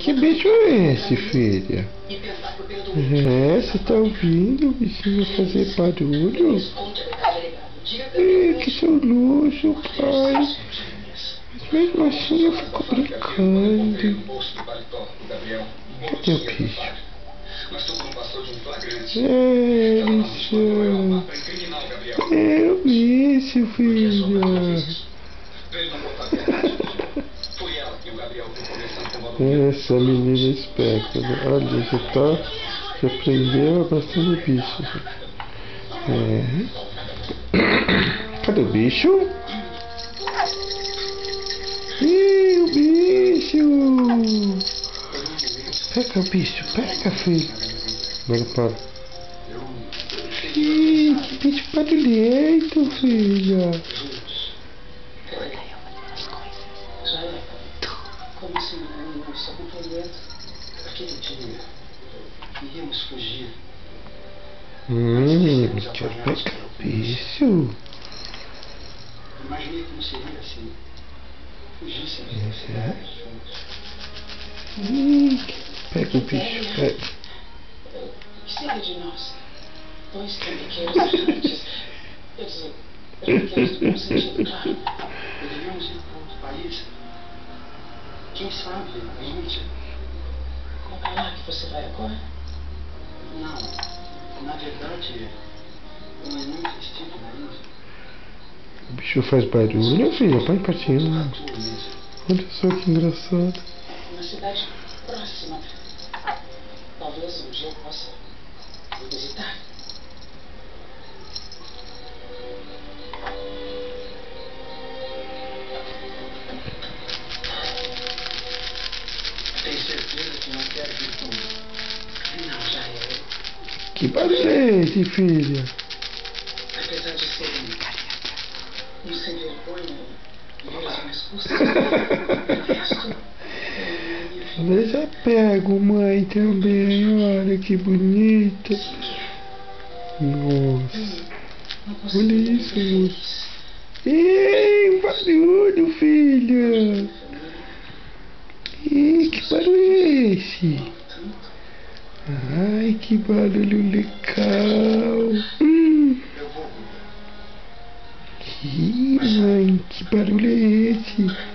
Que bicho é esse, filha? É, você tá ouvindo o bichinho fazer barulho? Que seu nojo, pai. Mas mesmo assim eu fico brincando. Cadê o bicho? É, bicho. É o bicho, filha. Essa menina esperta, né? Olha, já prendeu bastante bicho. É. Cadê o bicho? Ih, o bicho! Pega o bicho, pega, filho. Agora para. Ih, que bicho barulhento, filha. Como se não só compreendendo aquele dia iríamos fugir. Deixa eu pegar o bicho. Imaginei como seria assim. Fugíssemos Pega o bicho, pega. Que seria de nós? Dois tão pequenos gigantes. Quer dizer, pequenos do bom sentido, claro. Poderíamos ir para outro país. Quem sabe, onde? Não é lá que você vai agora? Não. Na verdade, eu nunca estive na Índia. O bicho faz barulho, filha? Põe pra cima. Olha só que engraçado. Uma cidade próxima. Talvez um dia eu possa visitar. Tem certeza que não quer vir comigo? Não, já é. Que barulho é esse, filha? Apesar de ser um sem vergonha e ver as minhas custas, o resto Deixa pego, mãe, também. Olha que bonita. Nossa. Olha isso, moço. Ei, barulho, filha. Ih, que barulho é esse? Ai, que barulho legal. Ih, mãe, que barulho é esse?